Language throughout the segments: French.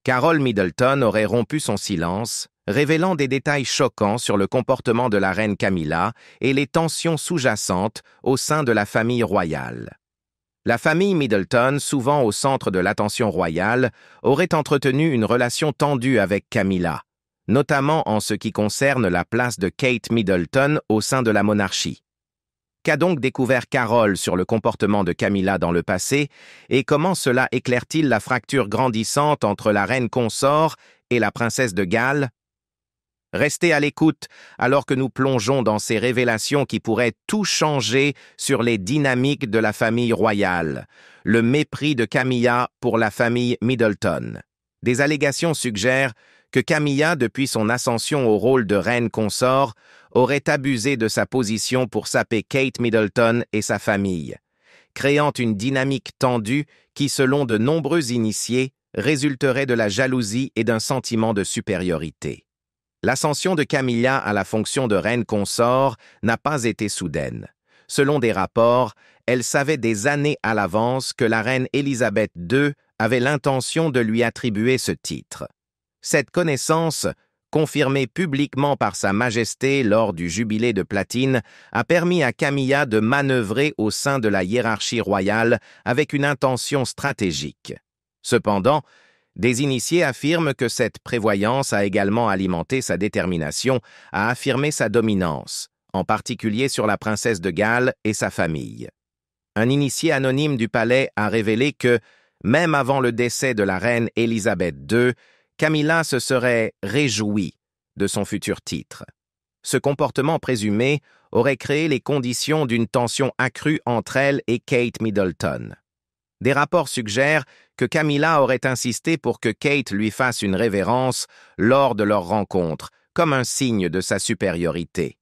Carol Middleton aurait rompu son silence, révélant des détails choquants sur le comportement de la reine Camilla et les tensions sous-jacentes au sein de la famille royale. La famille Middleton, souvent au centre de l'attention royale, aurait entretenu une relation tendue avec Camilla, notamment en ce qui concerne la place de Kate Middleton au sein de la monarchie. Qu'a donc découvert Carol sur le comportement de Camilla dans le passé et comment cela éclaire-t-il la fracture grandissante entre la reine consort et la princesse de Galles? Restez à l'écoute alors que nous plongeons dans ces révélations qui pourraient tout changer sur les dynamiques de la famille royale. Le mépris de Camilla pour la famille Middleton. Des allégations suggèrent que Camilla, depuis son ascension au rôle de reine consort, aurait abusé de sa position pour saper Kate Middleton et sa famille, créant une dynamique tendue qui, selon de nombreux initiés, résulterait de la jalousie et d'un sentiment de supériorité. L'ascension de Camilla à la fonction de reine consort n'a pas été soudaine. Selon des rapports, elle savait des années à l'avance que la reine Élisabeth II avait l'intention de lui attribuer ce titre. Cette connaissance, confirmée publiquement par Sa Majesté lors du jubilé de platine, a permis à Camilla de manœuvrer au sein de la hiérarchie royale avec une intention stratégique. Cependant, des initiés affirment que cette prévoyance a également alimenté sa détermination à affirmer sa dominance, en particulier sur la princesse de Galles et sa famille. Un initié anonyme du palais a révélé que, même avant le décès de la reine Élisabeth II, Camilla se serait réjouie de son futur titre. Ce comportement présumé aurait créé les conditions d'une tension accrue entre elle et Kate Middleton. Des rapports suggèrent que Camilla aurait insisté pour que Kate lui fasse une révérence lors de leur rencontre, comme un signe de sa supériorité.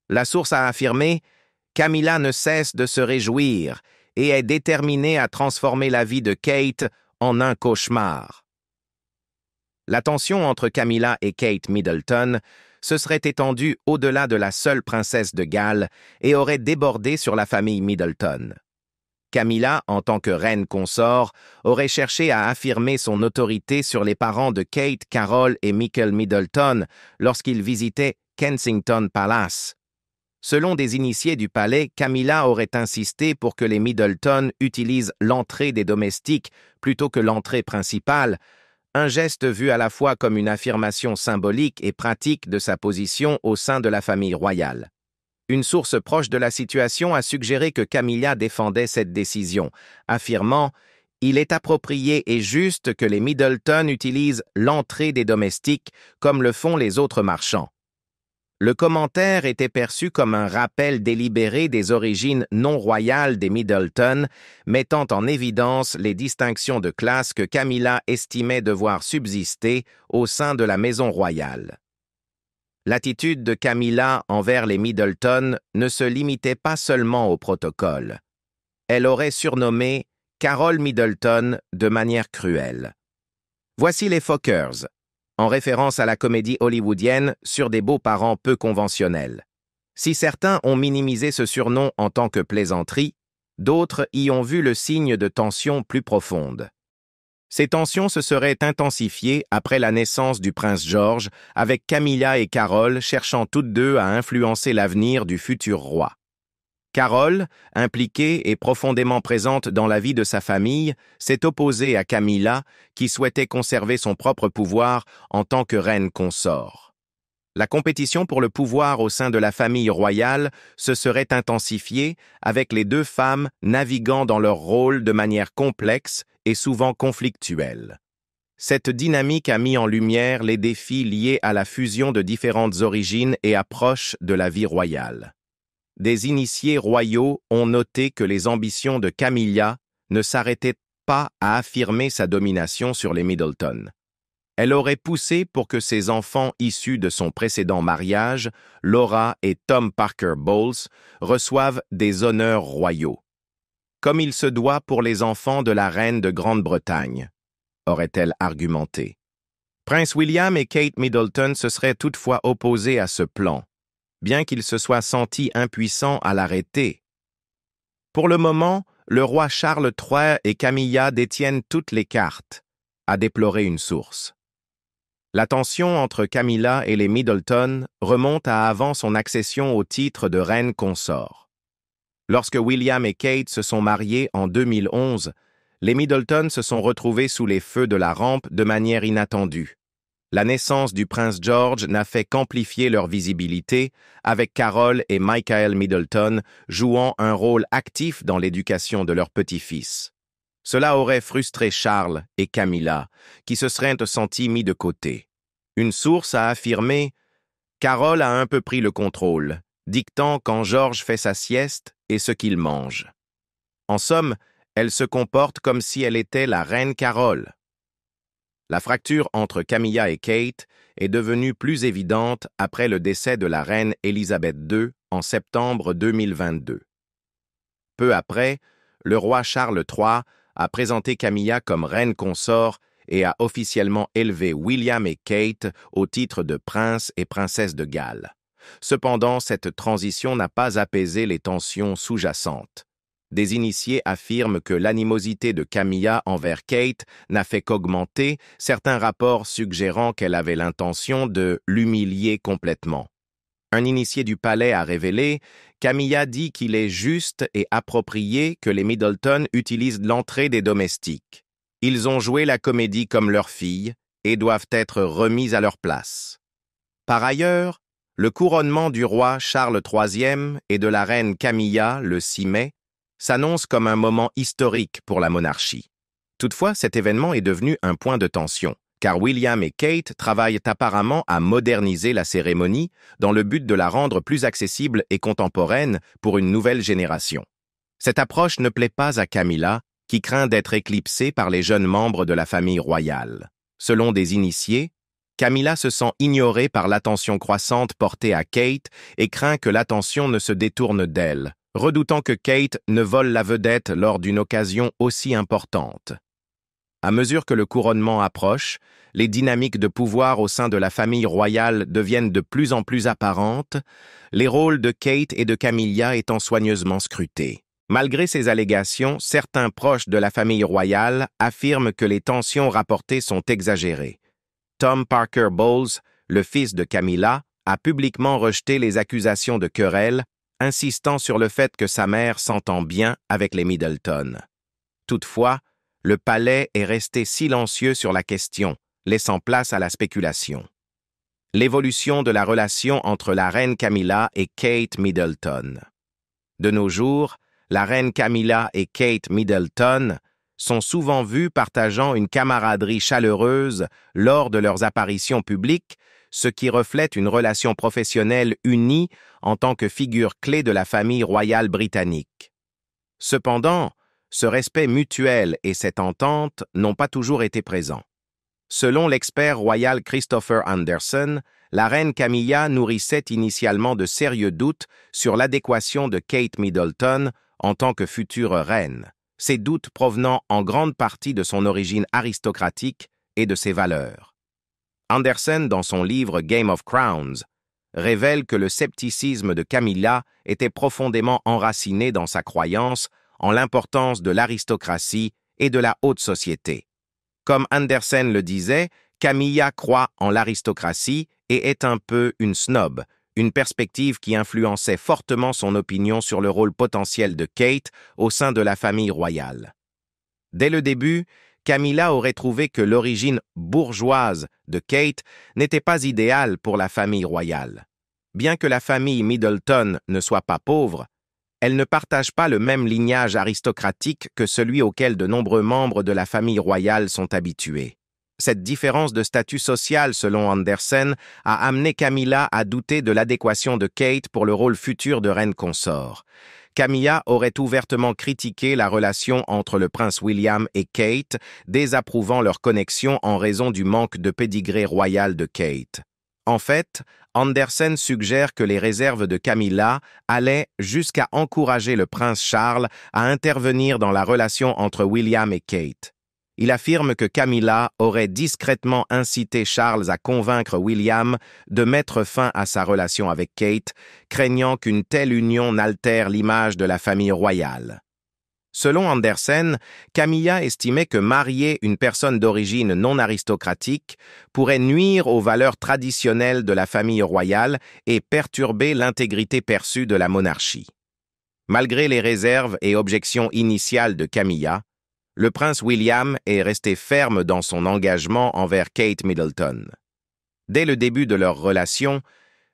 La source a affirmé « Camilla ne cesse de se réjouir et est déterminée à transformer la vie de Kate en un cauchemar. » La tension entre Camilla et Kate Middleton se serait étendue au-delà de la seule princesse de Galles et aurait débordé sur la famille Middleton. Camilla, en tant que reine consort, aurait cherché à affirmer son autorité sur les parents de Kate, Carol et Michael Middleton lorsqu'ils visitaient Kensington Palace. Selon des initiés du palais, Camilla aurait insisté pour que les Middleton utilisent l'entrée des domestiques plutôt que l'entrée principale, un geste vu à la fois comme une affirmation symbolique et pratique de sa position au sein de la famille royale. Une source proche de la situation a suggéré que Camilla défendait cette décision, affirmant « Il est approprié et juste que les Middleton utilisent l'entrée des domestiques comme le font les autres marchands. » Le commentaire était perçu comme un rappel délibéré des origines non royales des Middleton, mettant en évidence les distinctions de classe que Camilla estimait devoir subsister au sein de la maison royale. L'attitude de Camilla envers les Middleton ne se limitait pas seulement au protocole. Elle aurait surnommé Carol Middleton de manière cruelle. Voici les Fockers, en référence à la comédie hollywoodienne sur des beaux-parents peu conventionnels. Si certains ont minimisé ce surnom en tant que plaisanterie, d'autres y ont vu le signe de tensions plus profondes. Ces tensions se seraient intensifiées après la naissance du prince George, avec Camilla et Carol cherchant toutes deux à influencer l'avenir du futur roi. Carol, impliquée et profondément présente dans la vie de sa famille, s'est opposée à Camilla, qui souhaitait conserver son propre pouvoir en tant que reine consort. La compétition pour le pouvoir au sein de la famille royale se serait intensifiée, avec les deux femmes naviguant dans leur rôle de manière complexe et souvent conflictuelle. Cette dynamique a mis en lumière les défis liés à la fusion de différentes origines et approches de la vie royale. Des initiés royaux ont noté que les ambitions de Camilla ne s'arrêtaient pas à affirmer sa domination sur les Middleton. Elle aurait poussé pour que ses enfants issus de son précédent mariage, Laura et Tom Parker Bowles, reçoivent des honneurs royaux, comme il se doit pour les enfants de la reine de Grande-Bretagne, aurait-elle argumenté. Prince William et Kate Middleton se seraient toutefois opposés à ce plan, bien qu'ils se soient sentis impuissants à l'arrêter. Pour le moment, le roi Charles III et Camilla détiennent toutes les cartes, a déploré une source. La tension entre Camilla et les Middleton remonte à avant son accession au titre de reine consort. Lorsque William et Kate se sont mariés en 2011, les Middleton se sont retrouvés sous les feux de la rampe de manière inattendue. La naissance du prince George n'a fait qu'amplifier leur visibilité, avec Carol et Michael Middleton jouant un rôle actif dans l'éducation de leur petit-fils. Cela aurait frustré Charles et Camilla, qui se seraient sentis mis de côté. Une source a affirmé « Carol a un peu pris le contrôle, dictant quand George fait sa sieste et ce qu'il mange. En somme, elle se comporte comme si elle était la reine Carol. » La fracture entre Camilla et Kate est devenue plus évidente après le décès de la reine Élisabeth II en septembre 2022. Peu après, le roi Charles III a présenté Camilla comme reine consort et a officiellement élevé William et Kate au titre de prince et princesse de Galles. Cependant, cette transition n'a pas apaisé les tensions sous-jacentes. Des initiés affirment que l'animosité de Camilla envers Kate n'a fait qu'augmenter, certains rapports suggérant qu'elle avait l'intention de l'humilier complètement. Un initié du palais a révélé « Camilla dit qu'il est juste et approprié que les Middleton utilisent l'entrée des domestiques. Ils ont joué la comédie comme leur fille et doivent être remis à leur place. » Par ailleurs, le couronnement du roi Charles III et de la reine Camilla le 6 mai s'annonce comme un moment historique pour la monarchie. Toutefois, cet événement est devenu un point de tension, car William et Kate travaillent apparemment à moderniser la cérémonie dans le but de la rendre plus accessible et contemporaine pour une nouvelle génération. Cette approche ne plaît pas à Camilla, qui craint d'être éclipsée par les jeunes membres de la famille royale. Selon des initiés, Camilla se sent ignorée par l'attention croissante portée à Kate et craint que l'attention ne se détourne d'elle, redoutant que Kate ne vole la vedette lors d'une occasion aussi importante. À mesure que le couronnement approche, les dynamiques de pouvoir au sein de la famille royale deviennent de plus en plus apparentes, les rôles de Kate et de Camilla étant soigneusement scrutés. Malgré ces allégations, certains proches de la famille royale affirment que les tensions rapportées sont exagérées. Tom Parker Bowles, le fils de Camilla, a publiquement rejeté les accusations de querelle, insistant sur le fait que sa mère s'entend bien avec les Middleton. Toutefois, le palais est resté silencieux sur la question, laissant place à la spéculation. L'évolution de la relation entre la reine Camilla et Kate Middleton. De nos jours, la reine Camilla et Kate Middleton sont souvent vues partageant une camaraderie chaleureuse lors de leurs apparitions publiques, ce qui reflète une relation professionnelle unie en tant que figure clé de la famille royale britannique. Cependant, ce respect mutuel et cette entente n'ont pas toujours été présents. Selon l'expert royal Christopher Anderson, la reine Camilla nourrissait initialement de sérieux doutes sur l'adéquation de Kate Middleton en tant que future reine, ces doutes provenant en grande partie de son origine aristocratique et de ses valeurs. Anderson, dans son livre Game of Crowns, révèle que le scepticisme de Camilla était profondément enraciné dans sa croyance en l'importance de l'aristocratie et de la haute société. Comme Anderson le disait, Camilla croit en l'aristocratie et est un peu une snob, une perspective qui influençait fortement son opinion sur le rôle potentiel de Kate au sein de la famille royale. Dès le début, Camilla aurait trouvé que l'origine bourgeoise de Kate n'était pas idéale pour la famille royale. Bien que la famille Middleton ne soit pas pauvre, elle ne partage pas le même lignage aristocratique que celui auquel de nombreux membres de la famille royale sont habitués. Cette différence de statut social, selon Anderson, a amené Camilla à douter de l'adéquation de Kate pour le rôle futur de reine consort. Camilla aurait ouvertement critiqué la relation entre le prince William et Kate, désapprouvant leur connexion en raison du manque de pédigré royal de Kate. En fait, Anderson suggère que les réserves de Camilla allaient jusqu'à encourager le prince Charles à intervenir dans la relation entre William et Kate. Il affirme que Camilla aurait discrètement incité Charles à convaincre William de mettre fin à sa relation avec Kate, craignant qu'une telle union n'altère l'image de la famille royale. Selon Andersen, Camilla estimait que marier une personne d'origine non aristocratique pourrait nuire aux valeurs traditionnelles de la famille royale et perturber l'intégrité perçue de la monarchie. Malgré les réserves et objections initiales de Camilla, le prince William est resté ferme dans son engagement envers Kate Middleton. Dès le début de leur relation,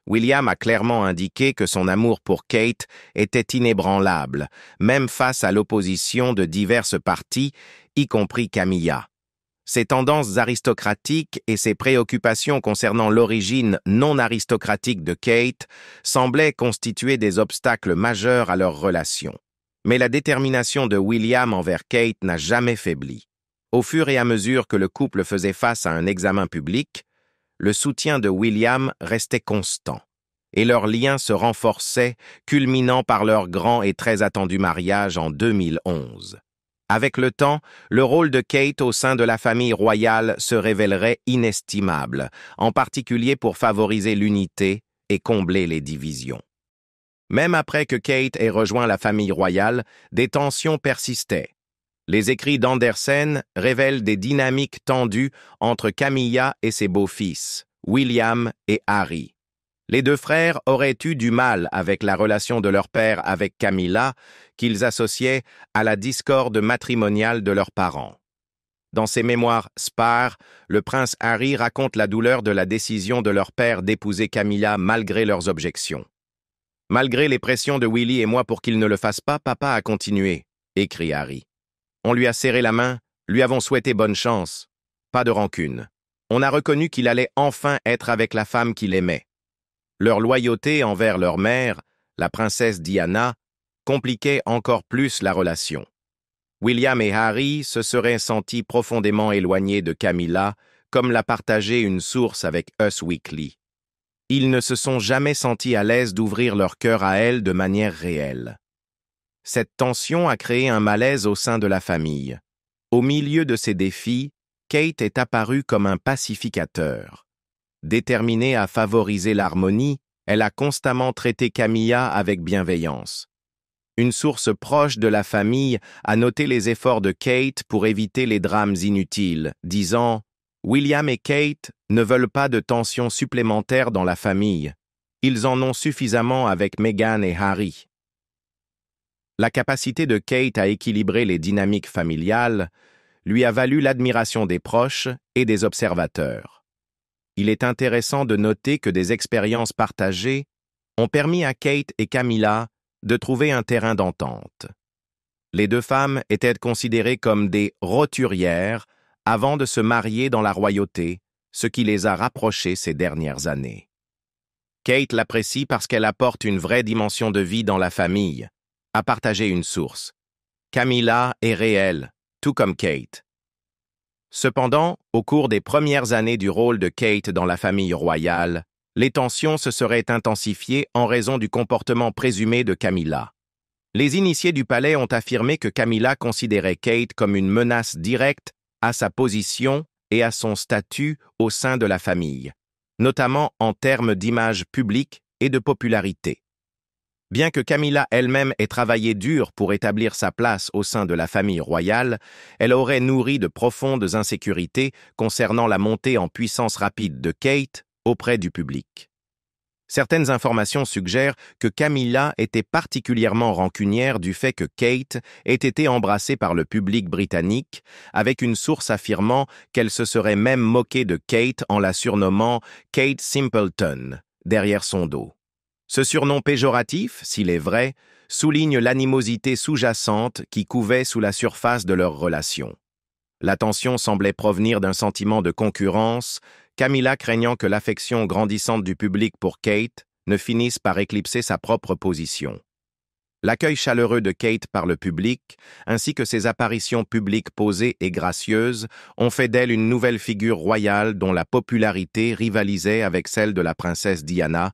William a clairement indiqué que son amour pour Kate était inébranlable, même face à l'opposition de diverses parties, y compris Camilla. Ses tendances aristocratiques et ses préoccupations concernant l'origine non aristocratique de Kate semblaient constituer des obstacles majeurs à leur relation. Mais la détermination de William envers Kate n'a jamais faibli. Au fur et à mesure que le couple faisait face à un examen public, le soutien de William restait constant, et leur lien se renforçait, culminant par leur grand et très attendu mariage en 2011. Avec le temps, le rôle de Kate au sein de la famille royale se révélerait inestimable, en particulier pour favoriser l'unité et combler les divisions. Même après que Kate ait rejoint la famille royale, des tensions persistaient. Les écrits d'Andersen révèlent des dynamiques tendues entre Camilla et ses beaux-fils, William et Harry. Les deux frères auraient eu du mal avec la relation de leur père avec Camilla, qu'ils associaient à la discorde matrimoniale de leurs parents. Dans ses mémoires Spare, le prince Harry raconte la douleur de la décision de leur père d'épouser Camilla malgré leurs objections. « Malgré les pressions de Willy et moi pour qu'il ne le fasse pas, papa a continué », écrit Harry. On lui a serré la main, lui avons souhaité bonne chance. Pas de rancune. On a reconnu qu'il allait enfin être avec la femme qu'il aimait. Leur loyauté envers leur mère, la princesse Diana, compliquait encore plus la relation. William et Harry se seraient sentis profondément éloignés de Camilla, comme l'a partagé une source avec Us Weekly. Ils ne se sont jamais sentis à l'aise d'ouvrir leur cœur à elle de manière réelle. Cette tension a créé un malaise au sein de la famille. Au milieu de ces défis, Kate est apparue comme un pacificateur. Déterminée à favoriser l'harmonie, elle a constamment traité Camilla avec bienveillance. Une source proche de la famille a noté les efforts de Kate pour éviter les drames inutiles, disant « William et Kate ne veulent pas de tensions supplémentaires dans la famille. Ils en ont suffisamment avec Meghan et Harry. » La capacité de Kate à équilibrer les dynamiques familiales lui a valu l'admiration des proches et des observateurs. Il est intéressant de noter que des expériences partagées ont permis à Kate et Camilla de trouver un terrain d'entente. Les deux femmes étaient considérées comme des roturières avant de se marier dans la royauté, ce qui les a rapprochées ces dernières années. Kate l'apprécie parce qu'elle apporte une vraie dimension de vie dans la famille, a partagé une source. Camilla est réelle, tout comme Kate. Cependant, au cours des premières années du rôle de Kate dans la famille royale, les tensions se seraient intensifiées en raison du comportement présumé de Camilla. Les initiés du palais ont affirmé que Camilla considérait Kate comme une menace directe à sa position et à son statut au sein de la famille, notamment en termes d'image publique et de popularité. Bien que Camilla elle-même ait travaillé dur pour établir sa place au sein de la famille royale, elle aurait nourri de profondes insécurités concernant la montée en puissance rapide de Kate auprès du public. Certaines informations suggèrent que Camilla était particulièrement rancunière du fait que Kate ait été embrassée par le public britannique, avec une source affirmant qu'elle se serait même moquée de Kate en la surnommant Kate Simpleton, derrière son dos. Ce surnom péjoratif, s'il est vrai, souligne l'animosité sous-jacente qui couvait sous la surface de leur relation. La tension semblait provenir d'un sentiment de concurrence, Camilla craignant que l'affection grandissante du public pour Kate ne finisse par éclipser sa propre position. L'accueil chaleureux de Kate par le public, ainsi que ses apparitions publiques posées et gracieuses, ont fait d'elle une nouvelle figure royale dont la popularité rivalisait avec celle de la princesse Diana,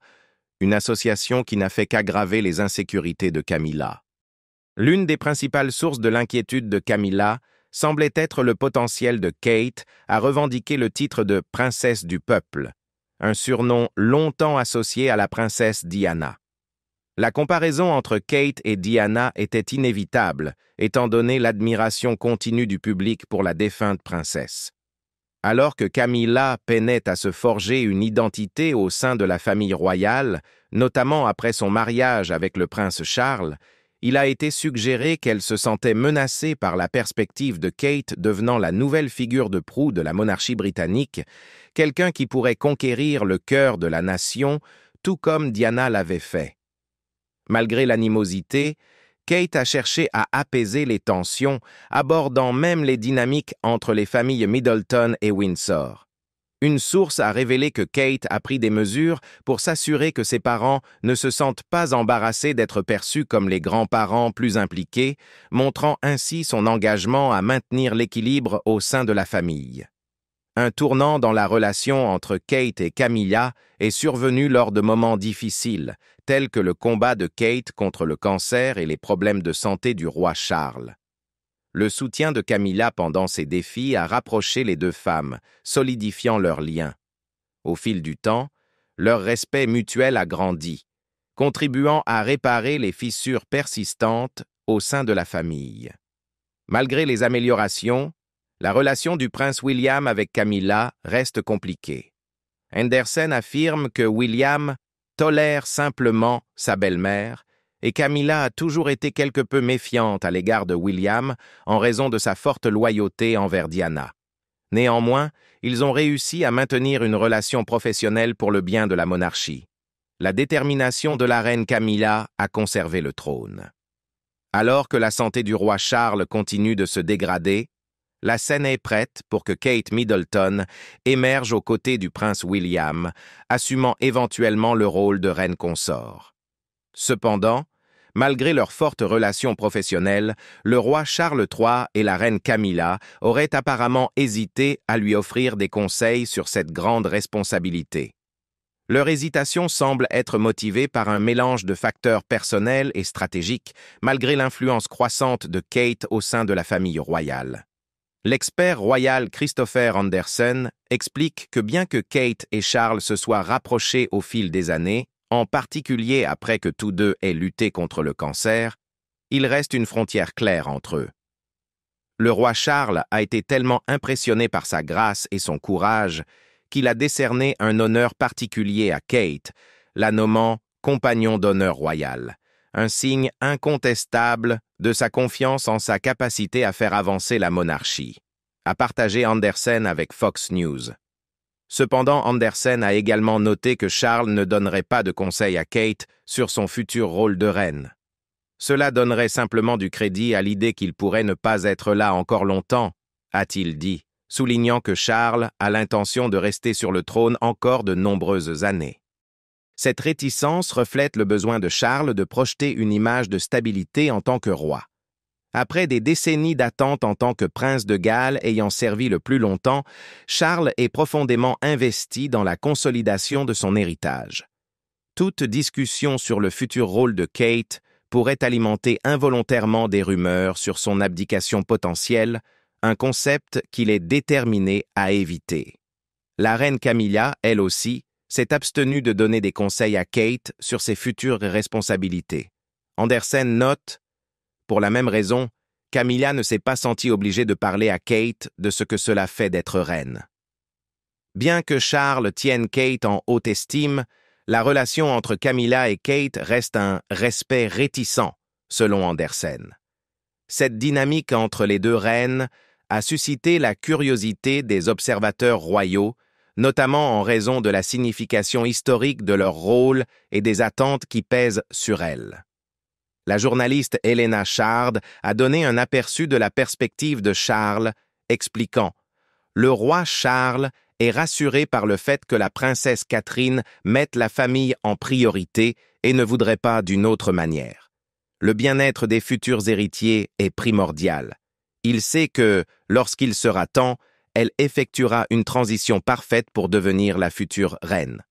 une association qui n'a fait qu'aggraver les insécurités de Camilla. L'une des principales sources de l'inquiétude de Camilla semblait être le potentiel de Kate à revendiquer le titre de « princesse du peuple », un surnom longtemps associé à la princesse Diana. La comparaison entre Kate et Diana était inévitable, étant donné l'admiration continue du public pour la défunte princesse. Alors que Camilla peinait à se forger une identité au sein de la famille royale, notamment après son mariage avec le prince Charles, il a été suggéré qu'elle se sentait menacée par la perspective de Kate devenant la nouvelle figure de proue de la monarchie britannique, quelqu'un qui pourrait conquérir le cœur de la nation, tout comme Diana l'avait fait. Malgré l'animosité, Kate a cherché à apaiser les tensions, abordant même les dynamiques entre les familles Middleton et Windsor. Une source a révélé que Kate a pris des mesures pour s'assurer que ses parents ne se sentent pas embarrassés d'être perçus comme les grands-parents plus impliqués, montrant ainsi son engagement à maintenir l'équilibre au sein de la famille. Un tournant dans la relation entre Kate et Camilla est survenu lors de moments difficiles, tels que le combat de Kate contre le cancer et les problèmes de santé du roi Charles. Le soutien de Camilla pendant ces défis a rapproché les deux femmes, solidifiant leurs liens. Au fil du temps, leur respect mutuel a grandi, contribuant à réparer les fissures persistantes au sein de la famille. Malgré les améliorations, la relation du prince William avec Camilla reste compliquée. Anderson affirme que William tolère simplement sa belle-mère et Camilla a toujours été quelque peu méfiante à l'égard de William en raison de sa forte loyauté envers Diana. Néanmoins, ils ont réussi à maintenir une relation professionnelle pour le bien de la monarchie. La détermination de la reine Camilla à conserver le trône. Alors que la santé du roi Charles continue de se dégrader, la scène est prête pour que Kate Middleton émerge aux côtés du prince William, assumant éventuellement le rôle de reine consort. Cependant, malgré leur forte relation professionnelle, le roi Charles III et la reine Camilla auraient apparemment hésité à lui offrir des conseils sur cette grande responsabilité. Leur hésitation semble être motivée par un mélange de facteurs personnels et stratégiques, malgré l'influence croissante de Kate au sein de la famille royale. L'expert royal Christopher Anderson explique que bien que Kate et Charles se soient rapprochés au fil des années, en particulier après que tous deux aient lutté contre le cancer, il reste une frontière claire entre eux. Le roi Charles a été tellement impressionné par sa grâce et son courage qu'il a décerné un honneur particulier à Kate, la nommant compagnon d'honneur royal, un signe incontestable de sa confiance en sa capacité à faire avancer la monarchie, a partagé Anderson avec Fox News. Cependant, Anderson a également noté que Charles ne donnerait pas de conseils à Kate sur son futur rôle de reine. Cela donnerait simplement du crédit à l'idée qu'il pourrait ne pas être là encore longtemps, a-t-il dit, soulignant que Charles a l'intention de rester sur le trône encore de nombreuses années. Cette réticence reflète le besoin de Charles de projeter une image de stabilité en tant que roi. Après des décennies d'attente en tant que prince de Galles ayant servi le plus longtemps, Charles est profondément investi dans la consolidation de son héritage. Toute discussion sur le futur rôle de Kate pourrait alimenter involontairement des rumeurs sur son abdication potentielle, un concept qu'il est déterminé à éviter. La reine Camilla, elle aussi, s'est abstenue de donner des conseils à Kate sur ses futures responsabilités. Anderson note: pour la même raison, Camilla ne s'est pas sentie obligée de parler à Kate de ce que cela fait d'être reine. Bien que Charles tienne Kate en haute estime, la relation entre Camilla et Kate reste un respect réticent, selon Anderson. Cette dynamique entre les deux reines a suscité la curiosité des observateurs royaux, notamment en raison de la signification historique de leur rôle et des attentes qui pèsent sur elles. La journaliste Helena Shard a donné un aperçu de la perspective de Charles, expliquant: « Le roi Charles est rassuré par le fait que la princesse Catherine mette la famille en priorité et ne voudrait pas d'une autre manière. Le bien-être des futurs héritiers est primordial. Il sait que, lorsqu'il sera temps, elle effectuera une transition parfaite pour devenir la future reine. »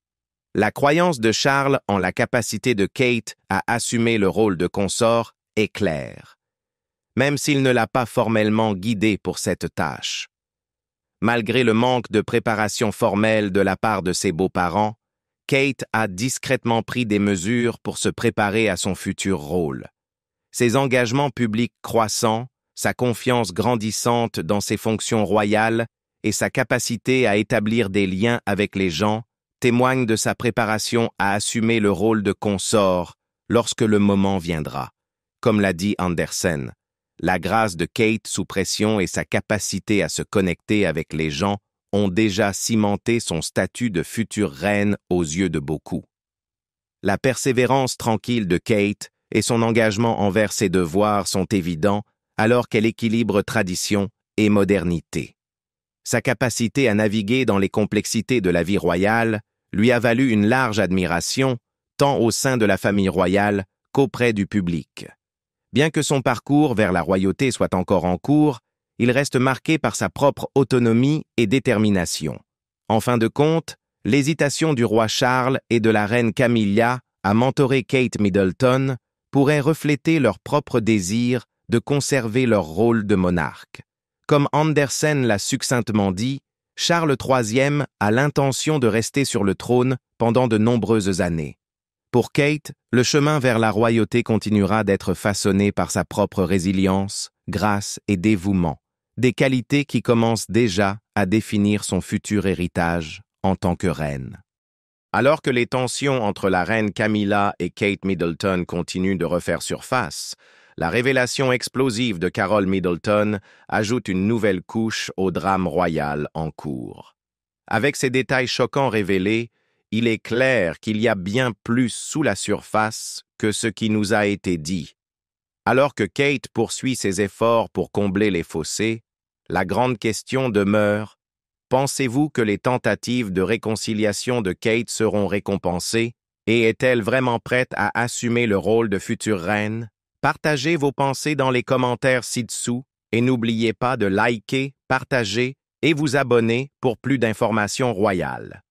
La croyance de Charles en la capacité de Kate à assumer le rôle de consort est claire, même s'il ne l'a pas formellement guidée pour cette tâche. Malgré le manque de préparation formelle de la part de ses beaux-parents, Kate a discrètement pris des mesures pour se préparer à son futur rôle. Ses engagements publics croissants, sa confiance grandissante dans ses fonctions royales et sa capacité à établir des liens avec les gens témoignent de sa préparation à assumer le rôle de consort lorsque le moment viendra. Comme l'a dit Andersen, la grâce de Kate sous pression et sa capacité à se connecter avec les gens ont déjà cimenté son statut de future reine aux yeux de beaucoup. La persévérance tranquille de Kate et son engagement envers ses devoirs sont évidents alors qu'elle équilibre tradition et modernité. Sa capacité à naviguer dans les complexités de la vie royale lui a valu une large admiration, tant au sein de la famille royale qu'auprès du public. Bien que son parcours vers la royauté soit encore en cours, il reste marqué par sa propre autonomie et détermination. En fin de compte, l'hésitation du roi Charles et de la reine Camilla à mentorer Kate Middleton pourrait refléter leur propre désir de conserver leur rôle de monarque. Comme Andersen l'a succinctement dit, Charles III a l'intention de rester sur le trône pendant de nombreuses années. Pour Kate, le chemin vers la royauté continuera d'être façonné par sa propre résilience, grâce et dévouement, des qualités qui commencent déjà à définir son futur héritage en tant que reine. Alors que les tensions entre la reine Camilla et Kate Middleton continuent de refaire surface, la révélation explosive de Carol Middleton ajoute une nouvelle couche au drame royal en cours. Avec ces détails choquants révélés, il est clair qu'il y a bien plus sous la surface que ce qui nous a été dit. Alors que Kate poursuit ses efforts pour combler les fossés, la grande question demeure: pensez-vous que les tentatives de réconciliation de Kate seront récompensées et est-elle vraiment prête à assumer le rôle de future reine? Partagez vos pensées dans les commentaires ci-dessous et n'oubliez pas de liker, partager et vous abonner pour plus d'informations royales.